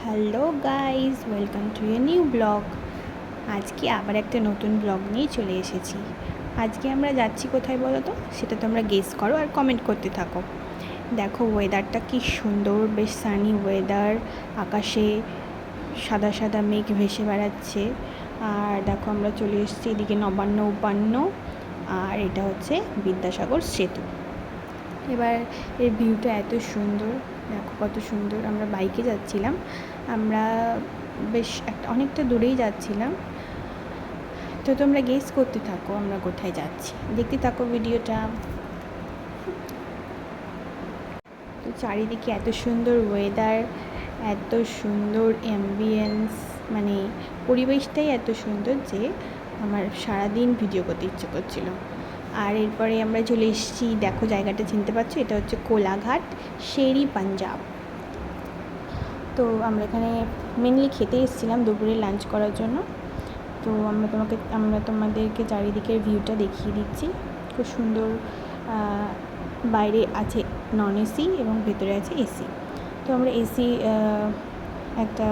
Hello guys, welcome to a new blog. আজকে আবার একটা নতুন ব্লগ নিয়ে চলে এসেছি। আজকে আমরা যাচ্ছি কোথায় বলো তো, সেটা তোমরা গেস করো আর কমেন্ট করতে থাকো। দেখো ওয়েদারটা কি সুন্দর, বেশ সানি ওয়েদার, আকাশে সাদা সাদা মেঘ ভেসে বেড়াচ্ছে। আর দেখো আমরা চলে এসেছি এদিকে নবান্ন উপান্ন, আর এটা হচ্ছে বিদ্যাসাগর সেতু। এবার এর ভিউটা এত সুন্দর, দেখো কত সুন্দর। আমরা বাইকে যাচ্ছিলাম, আমরা বেশ অনেকটা দূরেই যাচ্ছিলাম। তো তোমরা গেস করতে থাকো আমরা কোথায় যাচ্ছি, দেখতে থাকো ভিডিওটা। তো চারিদিকে এত সুন্দর ওয়েদার, এত সুন্দর অ্যাম্বিয়েন্স, মানে পরিবেশটাই এত সুন্দর যে আমার সারাদিন ভিডিও করতে ইচ্ছে করছিল। আর এরপরে আমরা চলে এসেছি, দেখো জায়গাটা চিনতে পারছো, এটা হচ্ছে কোলাঘাট, শেরি পাঞ্জাব। তো আমরা এখানে মেনলি খেতে এসেছিলাম দুপুরে লাঞ্চ করার জন্য। তো আমরা তোমাদেরকে চারিদিকের ভিউটা দেখিয়ে দিচ্ছি। খুব সুন্দর, বাইরে আছে নন এসি এবং ভেতরে আছে এসি। তো আমরা এসি একটা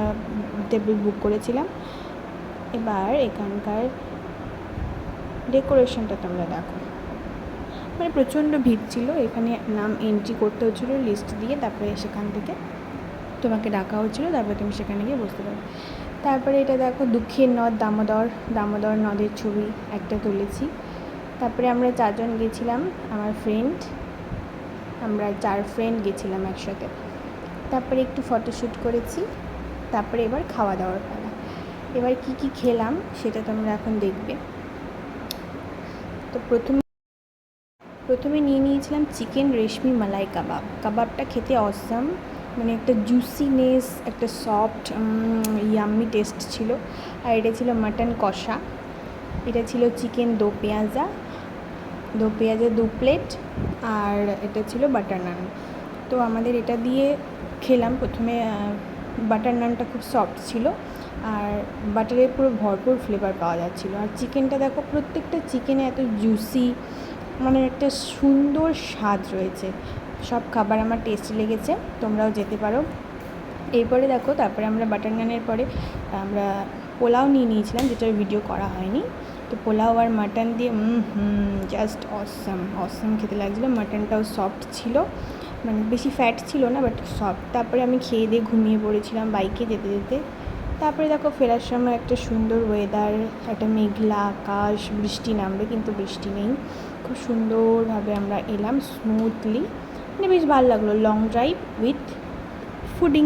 টেবিল বুক করেছিলাম। এবার এখানকার ডেকোরেশনটা তোমরা দেখো, মানে প্রচণ্ড ভিড় ছিল। এখানে নাম এন্ট্রি করতে হচ্ছিলো লিস্ট দিয়ে, তারপরে সেখান থেকে তোমাকে ডাকা হচ্ছিলো, তারপরে তুমি সেখানে গিয়ে বসতে পারবে। তারপরে এটা দেখো দুঃখের নদ দামোদর নদের ছবি একটা তুলেছি। তারপরে আমরা 4 জন গেছিলাম, আমার ফ্রেন্ড, আমরা 4 ফ্রেন্ড গেছিলাম একসাথে। তারপরে একটু ফটোশ্যুট করেছি। তারপরে এবার খাওয়া দাওয়ার পালা। এবার কি খেলাম সেটা তোমরা এখন দেখবে। তো প্রথমে নিয়ে নিয়েছিলাম চিকেন রেশমি মালাই কাবাবটা খেতে অসাম, মানে একটা জুসিনেস, একটা সফট ইয়াম্মি টেস্ট ছিল। আর এটা ছিল মাটন কষা, এটা ছিল চিকেন দো পেঁয়াজা 2 প্লেট, আর এটা ছিল বাটার নান। তো আমাদের এটা দিয়ে খেলাম প্রথমে। বাটার নানটা খুব সফট ছিল, আর বাটারের পুরো ভরপুর ফ্লেভার পাওয়া যাচ্ছিলো। আর চিকেনটা দেখো, প্রত্যেকটা চিকেনে এত জুসি, মানে একটা সুন্দর স্বাদ রয়েছে। সব খাবার আমার টেস্টি লেগেছে, তোমরাও যেতে পারো। এরপরে দেখো, তারপরে আমরা বাটার নানের পরে আমরা পোলাও নিয়ে নিয়েছিলাম, যেটার ভিডিও করা হয়নি। তো পোলাও আর মাটন দিয়ে জাস্ট অসাম খেতে লাগছিলো। মাটনটাও সফট ছিল, মানে বেশি ফ্যাট ছিল না, বাট সফট। তারপরে আমি খেয়ে দিয়ে ঘুমিয়ে পড়েছিলাম বাইকে যেতে যেতে। তারপরে দেখো ফেরার সময় একটা সুন্দর ওয়েদার, একটা মেঘলা আকাশ, বৃষ্টি নামবে কিন্তু বৃষ্টি নেই। খুব সুন্দরভাবে আমরা এলাম স্মুথলি, মানে বেশ ভালো লাগলো। Long drive with fooding.